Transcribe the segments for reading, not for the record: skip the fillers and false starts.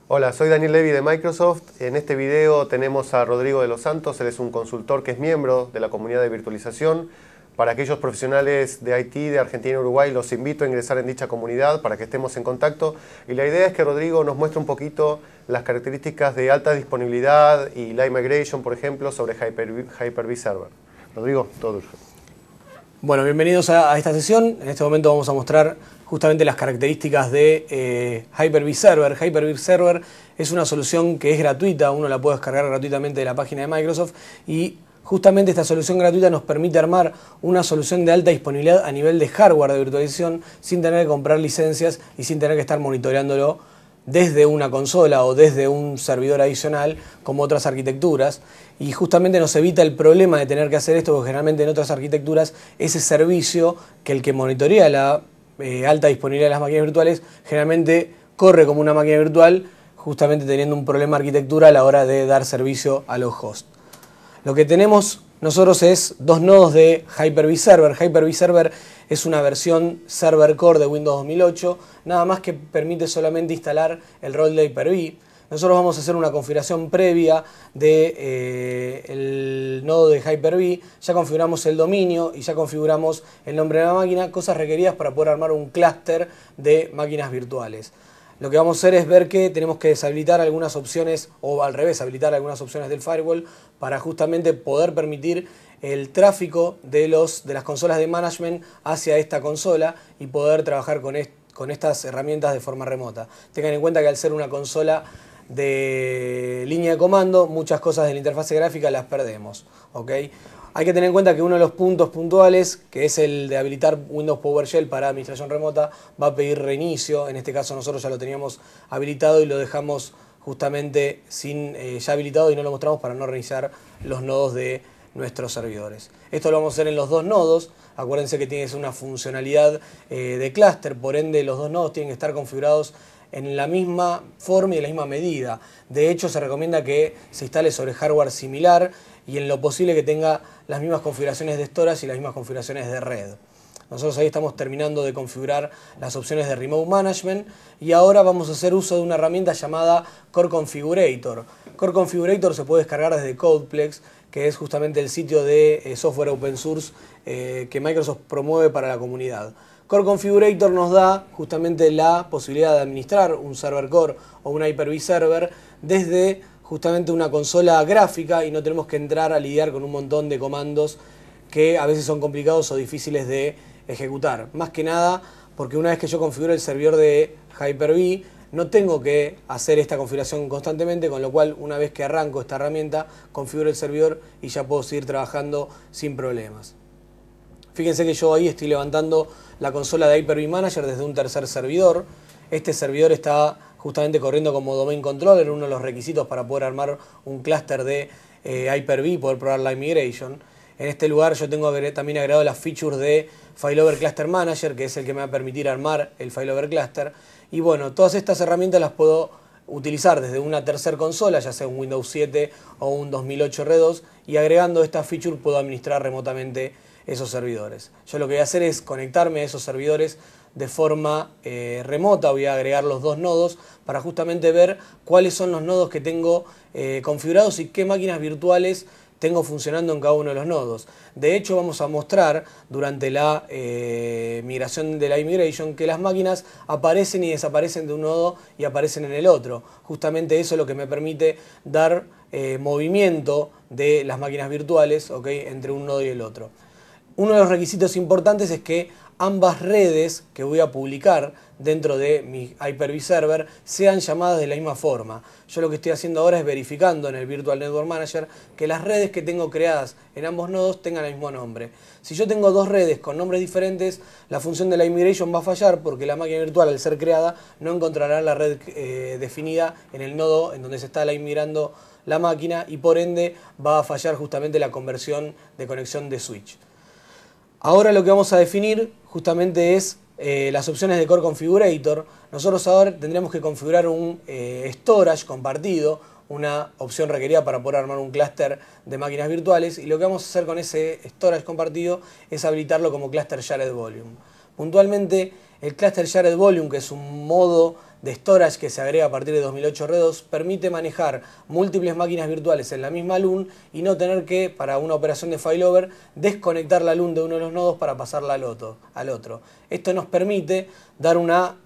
Hola, soy Daniel Levy de Microsoft. En este video tenemos a Rodrigo de los Santos. Él es un consultor que es miembro de la comunidad de virtualización. Para aquellos profesionales de IT de Argentina y Uruguay, los invito a ingresar en dicha comunidad para que estemos en contacto. Y la idea es que Rodrigo nos muestre un poquito las características de alta disponibilidad y live migration, por ejemplo, sobre Hyper-V Server. Rodrigo, todo tuyo. Bueno, bienvenidos a esta sesión. En este momento vamos a mostrar justamente las características de Hyper-V Server. Hyper-V Server es una solución que es gratuita, uno la puede descargar gratuitamente de la página de Microsoft y justamente esta solución gratuita nos permite armar una solución de alta disponibilidad a nivel de hardware de virtualización sin tener que comprar licencias y sin tener que estar monitoreándolo desde una consola o desde un servidor adicional como otras arquitecturas, y justamente nos evita el problema de tener que hacer esto, porque generalmente en otras arquitecturas ese servicio que el que monitorea la alta disponibilidad de las máquinas virtuales generalmente corre como una máquina virtual, justamente teniendo un problema de arquitectura a la hora de dar servicio a los hosts. Lo que tenemos nosotros es dos nodos de Hyper-V Server. Hyper-V Server es una versión server core de Windows 2008, nada más que permite solamente instalar el rol de Hyper-V. Nosotros vamos a hacer una configuración previa del nodo de Hyper-V, ya configuramos el dominio y ya configuramos el nombre de la máquina, cosas requeridas para poder armar un clúster de máquinas virtuales. Lo que vamos a hacer es ver que tenemos que deshabilitar algunas opciones, o al revés, habilitar algunas opciones del firewall para justamente poder permitir el tráfico de las consolas de management hacia esta consola y poder trabajar con estas herramientas de forma remota. Tengan en cuenta que al ser una consola de línea de comando, muchas cosas de la interfase gráfica las perdemos, ¿ok? Hay que tener en cuenta que uno de los puntos puntuales, que es el de habilitar Windows PowerShell para administración remota, va a pedir reinicio. En este caso nosotros ya lo teníamos habilitado y lo dejamos justamente ya habilitado y no lo mostramos para no reiniciar los nodos de nuestros servidores. Esto lo vamos a hacer en los dos nodos. Acuérdense que tiene una funcionalidad de clúster, por ende los dos nodos tienen que estar configurados en la misma forma y en la misma medida. De hecho, se recomienda que se instale sobre hardware similar y en lo posible que tenga las mismas configuraciones de storage y las mismas configuraciones de red. Nosotros ahí estamos terminando de configurar las opciones de Remote Management y ahora vamos a hacer uso de una herramienta llamada Core Configurator. Core Configurator se puede descargar desde Codeplex, que es justamente el sitio de software open source que Microsoft promueve para la comunidad. Core Configurator nos da justamente la posibilidad de administrar un server core o un Hyper-V Server desde justamente una consola gráfica y no tenemos que entrar a lidiar con un montón de comandos que a veces son complicados o difíciles de ejecutar. Más que nada porque una vez que yo configuro el servidor de Hyper-V no tengo que hacer esta configuración constantemente, con lo cual una vez que arranco esta herramienta configuro el servidor y ya puedo seguir trabajando sin problemas. Fíjense que yo ahí estoy levantando la consola de Hyper-V Manager desde un tercer servidor. Este servidor está justamente corriendo como domain controller, uno de los requisitos para poder armar un clúster de Hyper-V y poder probar live migration. En este lugar yo tengo también agregado las features de Failover Cluster Manager, que es el que me va a permitir armar el Failover Cluster. Y bueno, todas estas herramientas las puedo utilizar desde una tercer consola, ya sea un Windows 7 o un 2008 R2, y agregando estas features puedo administrar remotamente esos servidores. Yo lo que voy a hacer es conectarme a esos servidores de forma remota. Voy a agregar los dos nodos para justamente ver cuáles son los nodos que tengo configurados y qué máquinas virtuales tengo funcionando en cada uno de los nodos. De hecho, vamos a mostrar durante la migración de la migration que las máquinas aparecen y desaparecen de un nodo y aparecen en el otro. Justamente eso es lo que me permite dar movimiento de las máquinas virtuales, ¿okay?, entre un nodo y el otro. Uno de los requisitos importantes es que ambas redes que voy a publicar dentro de mi Hyper-V Server sean llamadas de la misma forma. Yo lo que estoy haciendo ahora es verificando en el Virtual Network Manager que las redes que tengo creadas en ambos nodos tengan el mismo nombre. Si yo tengo dos redes con nombres diferentes, la función de la migration va a fallar porque la máquina virtual, al ser creada, no encontrará la red definida en el nodo en donde se está migrando la máquina y por ende va a fallar justamente la conversión de conexión de switch. Ahora lo que vamos a definir justamente es las opciones de Core Configurator. Nosotros ahora tendríamos que configurar un storage compartido, una opción requerida para poder armar un clúster de máquinas virtuales, y lo que vamos a hacer con ese storage compartido es habilitarlo como Cluster Shared Volume. Puntualmente, el Cluster Shared Volume, que es un modo de storage que se agrega a partir de 2008 R2 permite manejar múltiples máquinas virtuales en la misma LUN y no tener que, para una operación de failover, desconectar la LUN de uno de los nodos para pasarla al otro. Esto nos permite dar una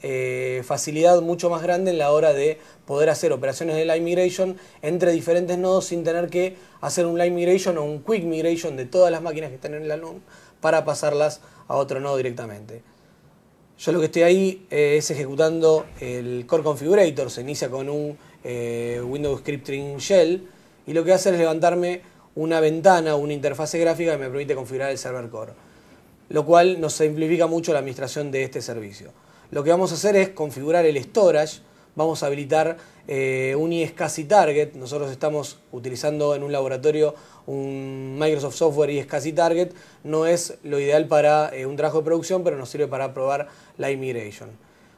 facilidad mucho más grande en la hora de poder hacer operaciones de line migration entre diferentes nodos sin tener que hacer un line migration o un quick migration de todas las máquinas que están en la LUN para pasarlas a otro nodo directamente. Yo lo que estoy ahí es ejecutando el Core Configurator, se inicia con un Windows Scripting Shell y lo que hace es levantarme una ventana, una interfase gráfica que me permite configurar el server core, lo cual nos simplifica mucho la administración de este servicio. Lo que vamos a hacer es configurar el storage, vamos a habilitar un iSCSI Target. Nosotros estamos utilizando en un laboratorio un Microsoft Software iSCSI Target. No es lo ideal para un trabajo de producción, pero nos sirve para probar la migration.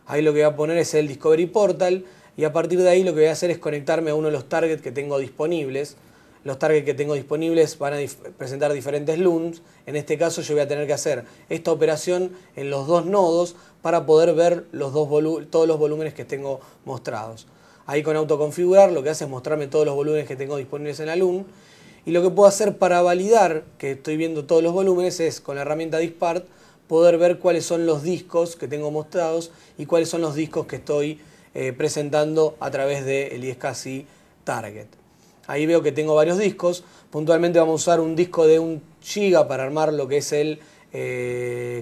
Ahí lo que voy a poner es el Discovery Portal y a partir de ahí lo que voy a hacer es conectarme a uno de los targets que tengo disponibles. Los targets que tengo disponibles van a presentar diferentes LUNs. En este caso yo voy a tener que hacer esta operación en los dos nodos para poder ver todos los volúmenes que tengo mostrados. Ahí con autoconfigurar lo que hace es mostrarme todos los volúmenes que tengo disponibles en la LUN. Y lo que puedo hacer para validar que estoy viendo todos los volúmenes es con la herramienta Diskpart poder ver cuáles son los discos que tengo mostrados y cuáles son los discos que estoy presentando a través del iSCSI Target. Ahí veo que tengo varios discos. Puntualmente vamos a usar un disco de 1 GB para armar lo que es el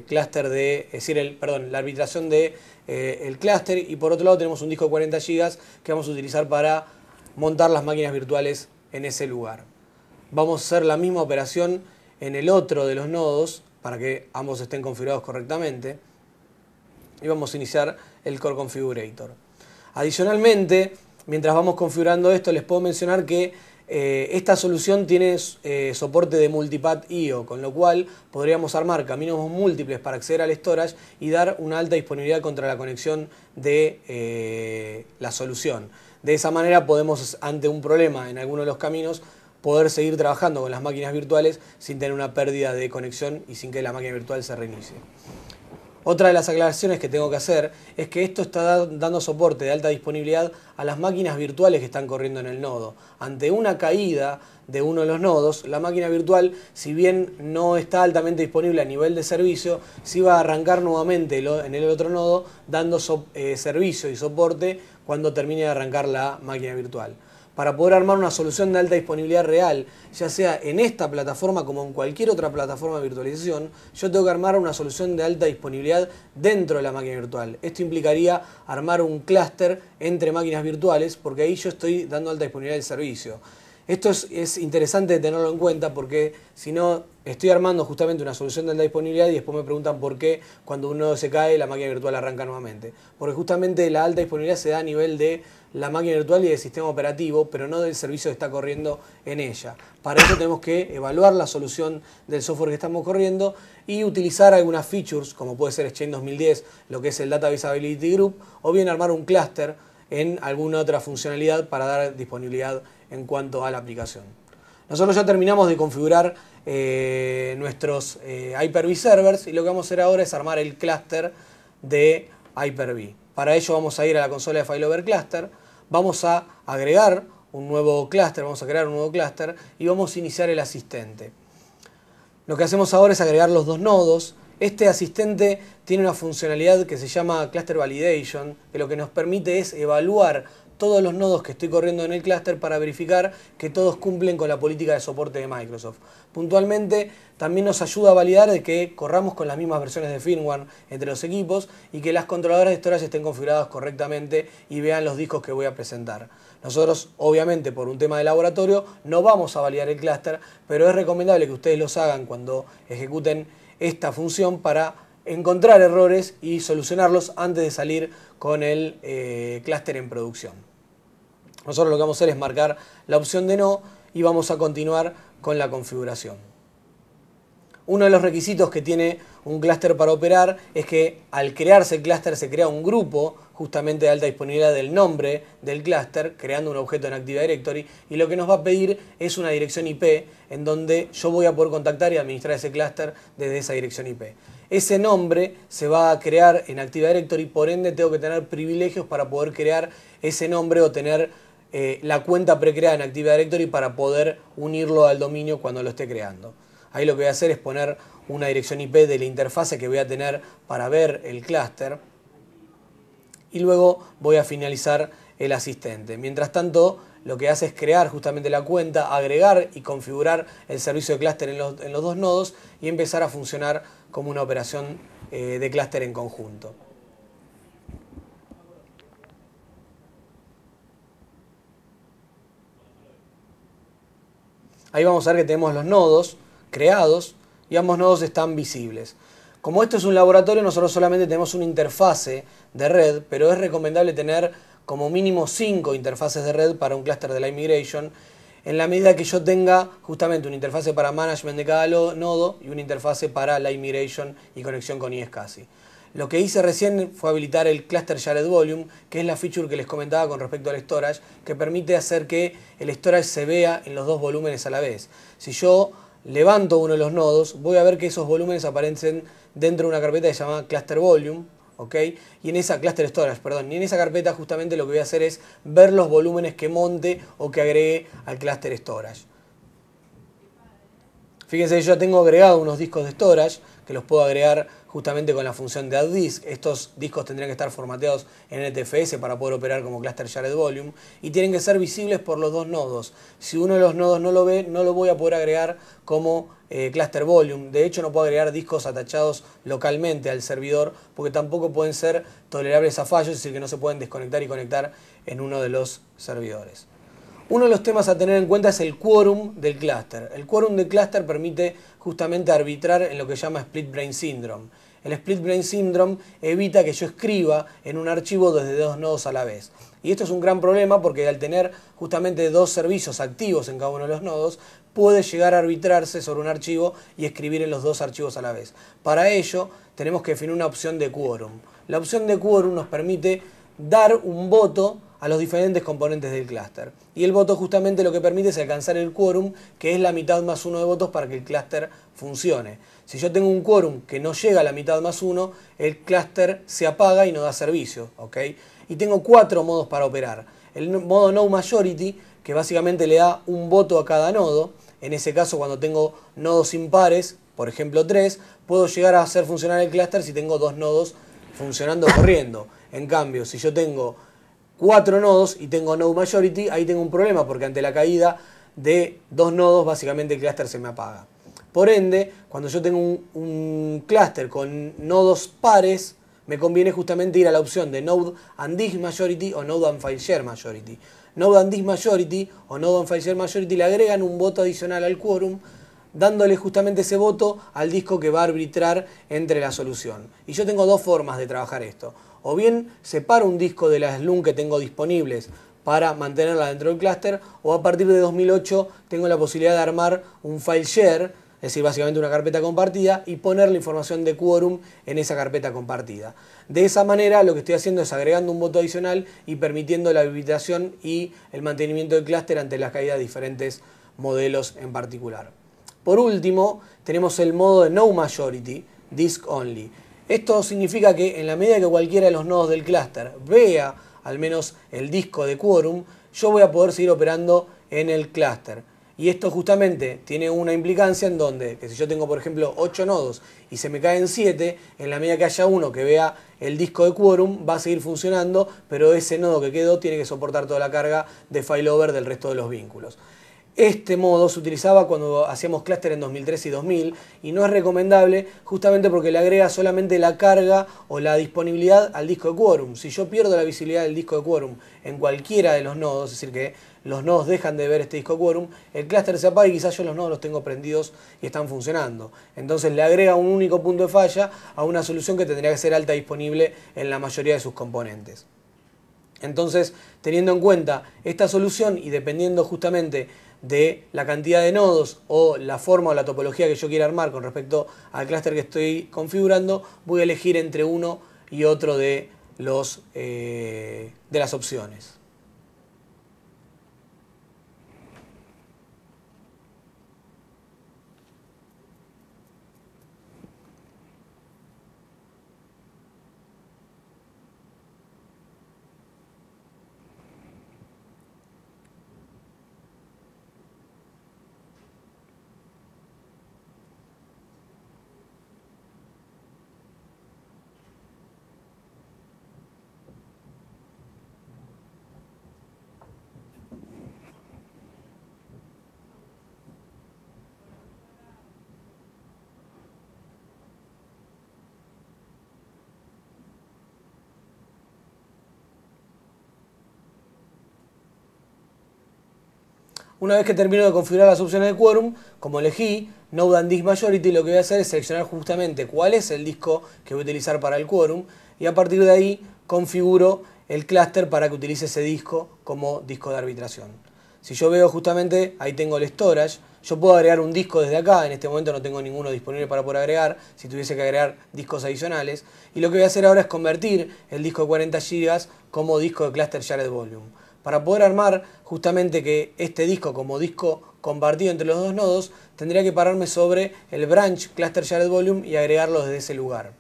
clúster la arbitración de el clúster, y por otro lado tenemos un disco de 40 GB que vamos a utilizar para montar las máquinas virtuales en ese lugar. Vamos a hacer la misma operación en el otro de los nodos para que ambos estén configurados correctamente y vamos a iniciar el Core Configurator. Adicionalmente, mientras vamos configurando esto, les puedo mencionar que esta solución tiene soporte de multipath I/O, con lo cual podríamos armar caminos múltiples para acceder al storage y dar una alta disponibilidad contra la conexión de la solución. De esa manera podemos, ante un problema en alguno de los caminos, poder seguir trabajando con las máquinas virtuales sin tener una pérdida de conexión y sin que la máquina virtual se reinicie. Otra de las aclaraciones que tengo que hacer es que esto está dando soporte de alta disponibilidad a las máquinas virtuales que están corriendo en el nodo. Ante una caída de uno de los nodos, la máquina virtual, si bien no está altamente disponible a nivel de servicio, sí va a arrancar nuevamente en el otro nodo, dando servicio y soporte cuando termine de arrancar la máquina virtual. Para poder armar una solución de alta disponibilidad real, ya sea en esta plataforma como en cualquier otra plataforma de virtualización, yo tengo que armar una solución de alta disponibilidad dentro de la máquina virtual. Esto implicaría armar un clúster entre máquinas virtuales, porque ahí yo estoy dando alta disponibilidad del servicio. Esto es interesante tenerlo en cuenta porque si no, estoy armando justamente una solución de alta disponibilidad y después me preguntan por qué cuando un nodo se cae la máquina virtual arranca nuevamente. Porque justamente la alta disponibilidad se da a nivel de la máquina virtual y del sistema operativo, pero no del servicio que está corriendo en ella. Para eso tenemos que evaluar la solución del software que estamos corriendo y utilizar algunas features, como puede ser Exchange 2010, lo que es el Database Availability Group, o bien armar un clúster en alguna otra funcionalidad para dar disponibilidad en cuanto a la aplicación. Nosotros ya terminamos de configurar nuestros Hyper-V servers y lo que vamos a hacer ahora es armar el clúster de Hyper-V. Para ello vamos a ir a la consola de Failover Cluster, vamos a agregar un nuevo clúster, vamos a crear un nuevo clúster y vamos a iniciar el asistente. Lo que hacemos ahora es agregar los dos nodos. Este asistente tiene una funcionalidad que se llama Cluster Validation, que lo que nos permite es evaluar todos los nodos que estoy corriendo en el clúster para verificar que todos cumplen con la política de soporte de Microsoft. Puntualmente también nos ayuda a validar de que corramos con las mismas versiones de firmware entre los equipos y que las controladoras de storage estén configuradas correctamente y vean los discos que voy a presentar. Nosotros, obviamente, por un tema de laboratorio, no vamos a validar el clúster, pero es recomendable que ustedes los hagan cuando ejecuten esta función para encontrar errores y solucionarlos antes de salir con el clúster en producción. Nosotros lo que vamos a hacer es marcar la opción de no y vamos a continuar con la configuración. Uno de los requisitos que tiene un clúster para operar es que al crearse el clúster se crea un grupo justamente de alta disponibilidad del nombre del clúster, creando un objeto en Active Directory, y lo que nos va a pedir es una dirección IP en donde yo voy a poder contactar y administrar ese clúster desde esa dirección IP. ese nombre se va a crear en Active Directory, por ende tengo que tener privilegios para poder crear ese nombre o tener la cuenta precreada en Active Directory para poder unirlo al dominio cuando lo esté creando. Ahí lo que voy a hacer es poner una dirección IP de la interfase que voy a tener para ver el clúster y luego voy a finalizar el asistente. Mientras tanto, lo que hace es crear justamente la cuenta, agregar y configurar el servicio de clúster en los dos nodos y empezar a funcionar como una operación de clúster en conjunto. Ahí vamos a ver que tenemos los nodos creados y ambos nodos están visibles. Como esto es un laboratorio, nosotros solamente tenemos una interfase de red, pero es recomendable tener como mínimo 5 interfaces de red para un clúster de Live Migration, en la medida que yo tenga justamente una interfase para management de cada nodo y una interfase para Live Migration y conexión con iSCSI. Lo que hice recién fue habilitar el Cluster Shared Volume, que es la feature que les comentaba con respecto al storage, que permite hacer que el storage se vea en los dos volúmenes a la vez. Si yo levanto uno de los nodos, voy a ver que esos volúmenes aparecen dentro de una carpeta que se llama Cluster Volume, ¿ok? Y en esa Cluster Storage, perdón, y en esa carpeta justamente lo que voy a hacer es ver los volúmenes que monte o que agregue al Cluster Storage. Fíjense, yo tengo agregado unos discos de storage que los puedo agregar justamente con la función de add disk. Estos discos tendrían que estar formateados en NTFS para poder operar como Cluster Shared Volume y tienen que ser visibles por los dos nodos. Si uno de los nodos no lo ve, no lo voy a poder agregar como Cluster Volume. De hecho, no puedo agregar discos atachados localmente al servidor porque tampoco pueden ser tolerables a fallos, es decir, que no se pueden desconectar y conectar en uno de los servidores. Uno de los temas a tener en cuenta es el quórum del clúster. El quórum del clúster permite justamente arbitrar en lo que se llama Split Brain Syndrome. El Split Brain Syndrome evita que yo escriba en un archivo desde dos nodos a la vez. Y esto es un gran problema porque al tener justamente dos servicios activos en cada uno de los nodos, puede llegar a arbitrarse sobre un archivo y escribir en los dos archivos a la vez. Para ello, tenemos que definir una opción de quórum. La opción de quórum nos permite dar un voto a los diferentes componentes del clúster. Y el voto justamente lo que permite es alcanzar el quórum, que es la mitad más uno de votos para que el clúster funcione. Si yo tengo un quórum que no llega a la mitad más uno, el clúster se apaga y no da servicio, ¿ok? Y tengo 4 modos para operar. El modo No Majority, que básicamente le da un voto a cada nodo. En ese caso, cuando tengo nodos impares, por ejemplo 3, puedo llegar a hacer funcionar el clúster si tengo 2 nodos funcionando corriendo. En cambio, si yo tengo 4 nodos y tengo No Majority, ahí tengo un problema porque ante la caída de 2 nodos básicamente el clúster se me apaga. Por ende, cuando yo tengo un clúster con nodos pares, me conviene justamente ir a la opción de Node and Disk Majority o Node and File Share Majority. Node and Disk Majority o Node and File Share Majority le agregan un voto adicional al quórum, dándole justamente ese voto al disco que va a arbitrar entre la solución. Y yo tengo dos formas de trabajar esto. O bien separo un disco de las LUN que tengo disponibles para mantenerla dentro del clúster, o a partir de 2008 tengo la posibilidad de armar un file share, es decir, básicamente una carpeta compartida, y poner la información de quórum en esa carpeta compartida. De esa manera lo que estoy haciendo es agregando un voto adicional y permitiendo la habilitación y el mantenimiento del clúster ante la caída de diferentes modelos en particular. Por último, tenemos el modo de No Majority, Disk Only. Esto significa que en la medida que cualquiera de los nodos del clúster vea al menos el disco de quórum, yo voy a poder seguir operando en el clúster. Y esto justamente tiene una implicancia en donde, que si yo tengo por ejemplo 8 nodos y se me caen 7, en la medida que haya uno que vea el disco de quórum va a seguir funcionando, pero ese nodo que quedó tiene que soportar toda la carga de failover del resto de los vínculos. Este modo se utilizaba cuando hacíamos clúster en 2003 y 2000 y no es recomendable justamente porque le agrega solamente la carga o la disponibilidad al disco de quórum. Si yo pierdo la visibilidad del disco de quórum en cualquiera de los nodos, es decir que los nodos dejan de ver este disco de quórum, el clúster se apaga y quizás yo los nodos los tengo prendidos y están funcionando. Entonces le agrega un único punto de falla a una solución que tendría que ser alta disponible en la mayoría de sus componentes. Entonces, teniendo en cuenta esta solución y dependiendo justamente de la cantidad de nodos o la forma o la topología que yo quiera armar con respecto al clúster que estoy configurando, voy a elegir entre uno y otro de las opciones. Una vez que termino de configurar las opciones de Quorum, como elegí Node and Disk Majority, lo que voy a hacer es seleccionar justamente cuál es el disco que voy a utilizar para el Quorum y a partir de ahí configuro el clúster para que utilice ese disco como disco de arbitración. Si yo veo justamente, ahí tengo el storage, yo puedo agregar un disco desde acá, en este momento no tengo ninguno disponible para poder agregar, si tuviese que agregar discos adicionales, y lo que voy a hacer ahora es convertir el disco de 40 GB como disco de Cluster Shared Volume. Para poder armar justamente que este disco como disco compartido entre los dos nodos, tendría que pararme sobre el branch Cluster Shared Volume y agregarlo desde ese lugar.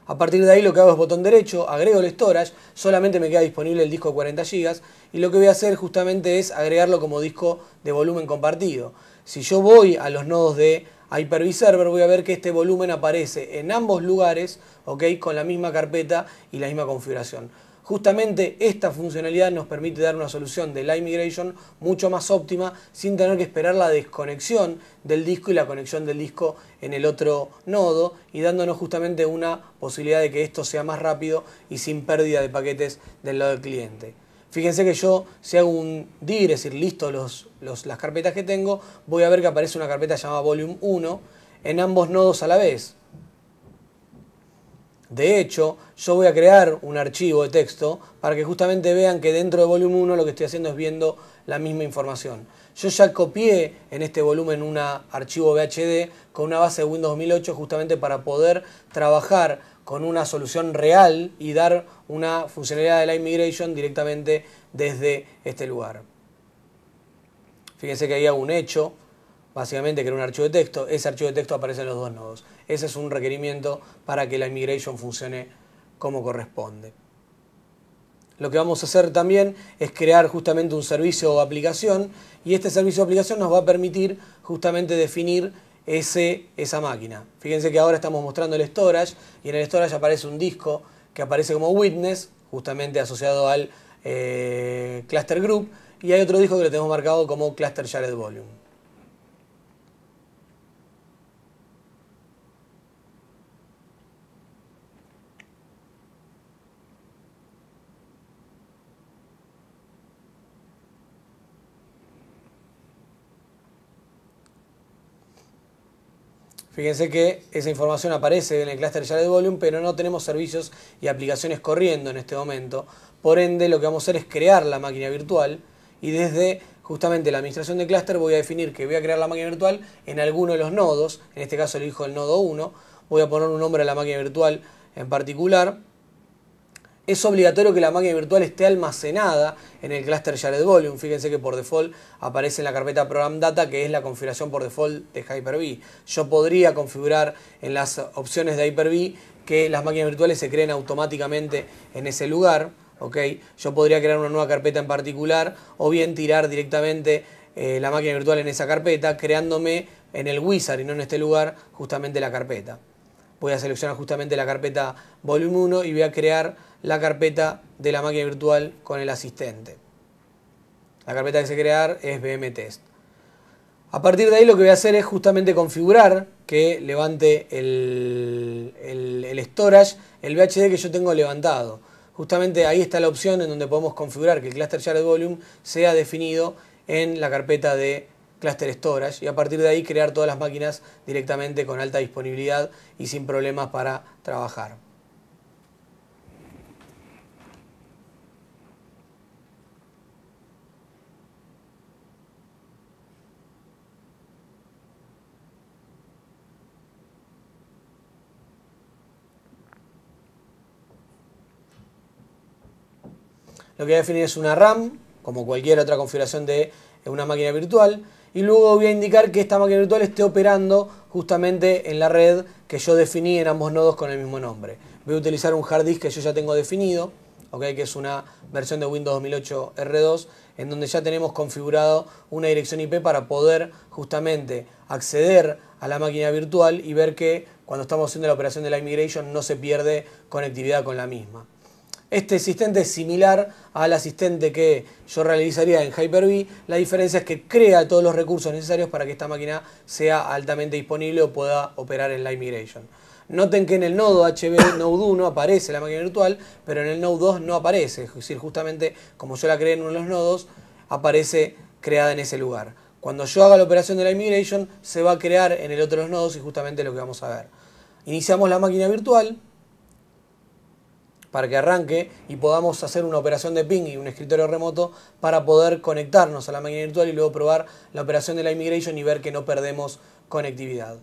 A partir de ahí lo que hago es botón derecho, agrego el storage, solamente me queda disponible el disco de 40 GB y lo que voy a hacer justamente es agregarlo como disco de volumen compartido. Si yo voy a los nodos de Hyper-V Server voy a ver que este volumen aparece en ambos lugares, ¿okay? Con la misma carpeta y la misma configuración. Justamente esta funcionalidad nos permite dar una solución de Live Migration mucho más óptima sin tener que esperar la desconexión del disco y la conexión del disco en el otro nodo y dándonos justamente una posibilidad de que esto sea más rápido y sin pérdida de paquetes del lado del cliente. Fíjense que yo si hago un dir, es decir, listo las carpetas que tengo, voy a ver que aparece una carpeta llamada Volume 1 en ambos nodos a la vez. De hecho, yo voy a crear un archivo de texto para que justamente vean que dentro de Volume 1 lo que estoy haciendo es viendo la misma información. Yo ya copié en este volumen un archivo VHD con una base de Windows 2008 justamente para poder trabajar con una solución real y dar una funcionalidad de Live Migration directamente desde este lugar. Fíjense que ahí hago un hecho, básicamente que era un archivo de texto, ese archivo de texto aparece en los dos nodos. Ese es un requerimiento para que la migration funcione como corresponde. Lo que vamos a hacer también es crear justamente un servicio o aplicación y este servicio o aplicación nos va a permitir justamente definir esa máquina. Fíjense que ahora estamos mostrando el storage y en el storage aparece un disco que aparece como witness, justamente asociado al cluster group, y hay otro disco que lo tenemos marcado como cluster shared volume. Fíjense que esa información aparece en el Cluster Shared Volume, pero no tenemos servicios y aplicaciones corriendo en este momento. Por ende, lo que vamos a hacer es crear la máquina virtual y desde justamente la administración de clúster voy a definir que voy a crear la máquina virtual en alguno de los nodos. En este caso elijo el nodo 1. Voy a poner un nombre a la máquina virtual en particular. Es obligatorio que la máquina virtual esté almacenada en el Cluster Shared Volume. Fíjense que por default aparece en la carpeta Program Data, que es la configuración por default de Hyper-V. Yo podría configurar en las opciones de Hyper-V que las máquinas virtuales se creen automáticamente en ese lugar. ¿Okay? Yo podría crear una nueva carpeta en particular o bien tirar directamente la máquina virtual en esa carpeta, creándome en el wizard y no en este lugar justamente la carpeta. Voy a seleccionar justamente la carpeta Volume 1 y voy a crear la carpeta de la máquina virtual con el asistente. La carpeta que se crear es BMTest. A partir de ahí lo que voy a hacer es justamente configurar que levante el storage, el VHD que yo tengo levantado. Justamente ahí está la opción en donde podemos configurar que el Cluster Shared Volume sea definido en la carpeta de Cluster Storage y a partir de ahí crear todas las máquinas directamente con alta disponibilidad y sin problemas para trabajar. Lo que voy a definir es una RAM, como cualquier otra configuración de una máquina virtual, y luego voy a indicar que esta máquina virtual esté operando justamente en la red que yo definí en ambos nodos con el mismo nombre. Voy a utilizar un hard disk que yo ya tengo definido, ¿okay? Que es una versión de Windows 2008 R2, en donde ya tenemos configurado una dirección IP para poder justamente acceder a la máquina virtual y ver que cuando estamos haciendo la operación de la migration no se pierde conectividad con la misma. Este asistente es similar al asistente que yo realizaría en Hyper-V. La diferencia es que crea todos los recursos necesarios para que esta máquina sea altamente disponible o pueda operar en Live Migration. Noten que en el nodo HB Node 1 aparece la máquina virtual, pero en el Node 2 no aparece. Es decir, justamente como yo la creé en uno de los nodos, aparece creada en ese lugar. Cuando yo haga la operación de la migration, se va a crear en el otro de los nodos y justamente lo que vamos a ver. Iniciamos la máquina virtual para que arranque y podamos hacer una operación de ping y un escritorio remoto para poder conectarnos a la máquina virtual y luego probar la operación de la migration y ver que no perdemos conectividad.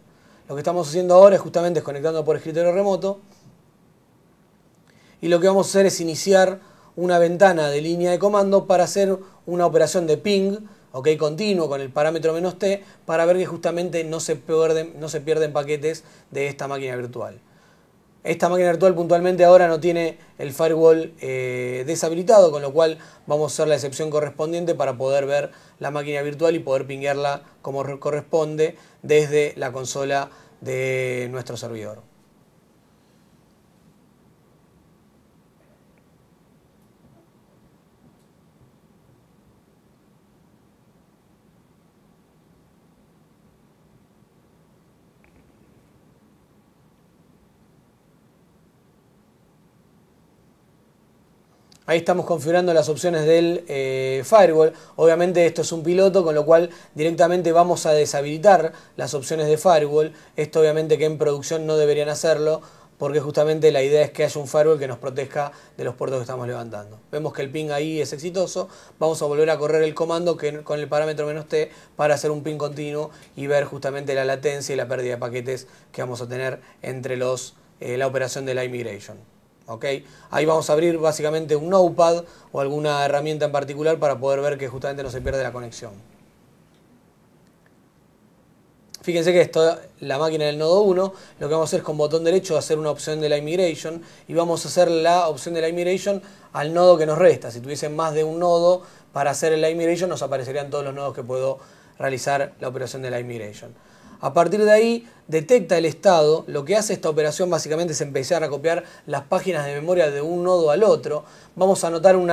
Lo que estamos haciendo ahora es justamente conectando por escritorio remoto y lo que vamos a hacer es iniciar una ventana de línea de comando para hacer una operación de ping, continuo con el parámetro "-t", para ver que justamente no se pierden paquetes de esta máquina virtual. Esta máquina virtual puntualmente ahora no tiene el firewall deshabilitado, con lo cual vamos a hacer la excepción correspondiente para poder ver la máquina virtual y poder pinguearla como corresponde desde la consola de nuestro servidor. Ahí estamos configurando las opciones del firewall. Obviamente esto es un piloto, con lo cual directamente vamos a deshabilitar las opciones de firewall. Esto obviamente que en producción no deberían hacerlo, porque justamente la idea es que haya un firewall que nos proteja de los puertos que estamos levantando. Vemos que el ping ahí es exitoso. Vamos a volver a correr el comando con el parámetro "-t" para hacer un ping continuo y ver justamente la latencia y la pérdida de paquetes que vamos a tener entre la operación de la migration. Ahí vamos a abrir básicamente un Notepad o alguna herramienta en particular para poder ver que justamente no se pierde la conexión. Fíjense que esto, la máquina del nodo 1, lo que vamos a hacer es con botón derecho hacer una opción de la migration y vamos a hacer la opción de la migration al nodo que nos resta. Si tuviesen más de un nodo para hacer la migration, nos aparecerían todos los nodos que puedo realizar la operación de la migration. A partir de ahí detecta el estado. Lo que hace esta operación básicamente es empezar a copiar las páginas de memoria de un nodo al otro. Vamos a notar un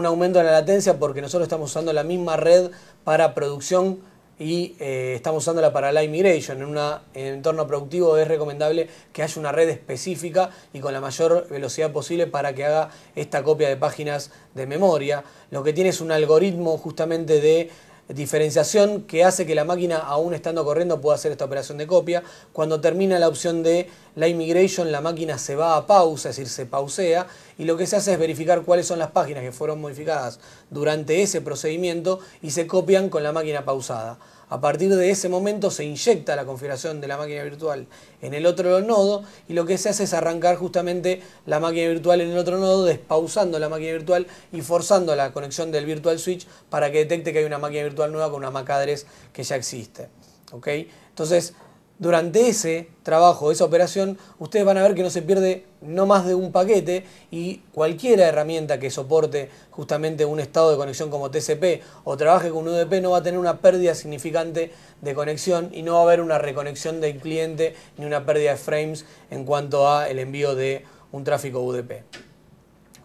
aumento en la latencia porque nosotros estamos usando la misma red para producción y estamos usándola para la migration. En un entorno productivo es recomendable que haya una red específica y con la mayor velocidad posible para que haga esta copia de páginas de memoria. Lo que tiene es un algoritmo justamente de diferenciación que hace que la máquina, aún estando corriendo, pueda hacer esta operación de copia. Cuando termina la opción de la migration, la máquina se va a pausa, es decir, se pausea, y lo que se hace es verificar cuáles son las páginas que fueron modificadas durante ese procedimiento y se copian con la máquina pausada. A partir de ese momento se inyecta la configuración de la máquina virtual en el otro nodo y lo que se hace es arrancar justamente la máquina virtual en el otro nodo, despausando la máquina virtual y forzando la conexión del virtual switch para que detecte que hay una máquina virtual nueva con una MAC address que ya existe. Entonces, durante ese trabajo, esa operación, ustedes van a ver que no se pierde no más de un paquete y cualquier herramienta que soporte justamente un estado de conexión como TCP o trabaje con un UDP no va a tener una pérdida significante de conexión y no va a haber una reconexión del cliente ni una pérdida de frames en cuanto a el envío de un tráfico UDP.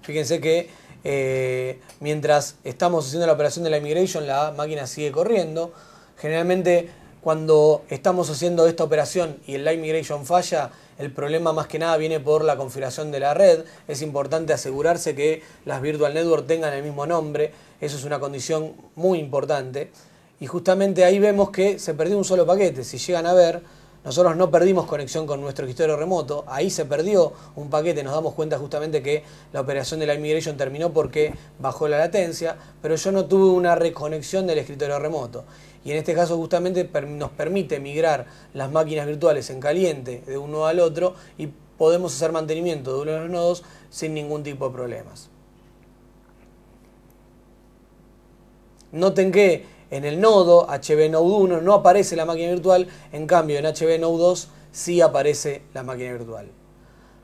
Fíjense que mientras estamos haciendo la operación de la migration, la máquina sigue corriendo. Generalmente, cuando estamos haciendo esta operación y el live migration falla, el problema más que nada viene por la configuración de la red. Es importante asegurarse que las virtual network tengan el mismo nombre. Eso es una condición muy importante. Y justamente ahí vemos que se perdió un solo paquete. Si llegan a ver, nosotros no perdimos conexión con nuestro escritorio remoto. Ahí se perdió un paquete. Nos damos cuenta justamente que la operación de la migration terminó porque bajó la latencia, pero yo no tuve una reconexión del escritorio remoto. Y en este caso justamente nos permite migrar las máquinas virtuales en caliente de un nodo al otro y podemos hacer mantenimiento de uno de los nodos sin ningún tipo de problemas. Noten que en el nodo HB Node 1 no aparece la máquina virtual, en cambio en HB Node 2 sí aparece la máquina virtual.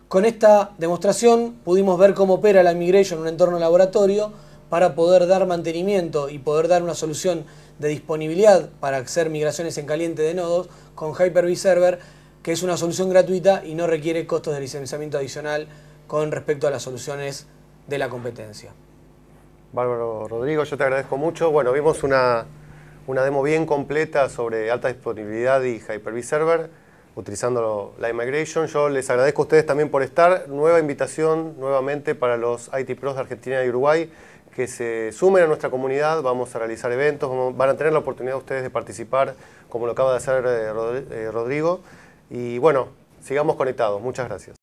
Con esta demostración pudimos ver cómo opera la migration en un entorno laboratorio para poder dar mantenimiento y poder dar una solución de disponibilidad para hacer migraciones en caliente de nodos con Hyper-V Server, que es una solución gratuita y no requiere costos de licenciamiento adicional con respecto a las soluciones de la competencia. Bárbaro, Rodrigo, yo te agradezco mucho. Bueno, vimos una demo bien completa sobre alta disponibilidad y Hyper-V Server utilizando la migration. Yo les agradezco a ustedes también por estar. Nueva invitación nuevamente para los IT Pros de Argentina y Uruguay que se sumen a nuestra comunidad, vamos a realizar eventos, van a tener la oportunidad ustedes de participar, como lo acaba de hacer Rodrigo. Y bueno, sigamos conectados. Muchas gracias.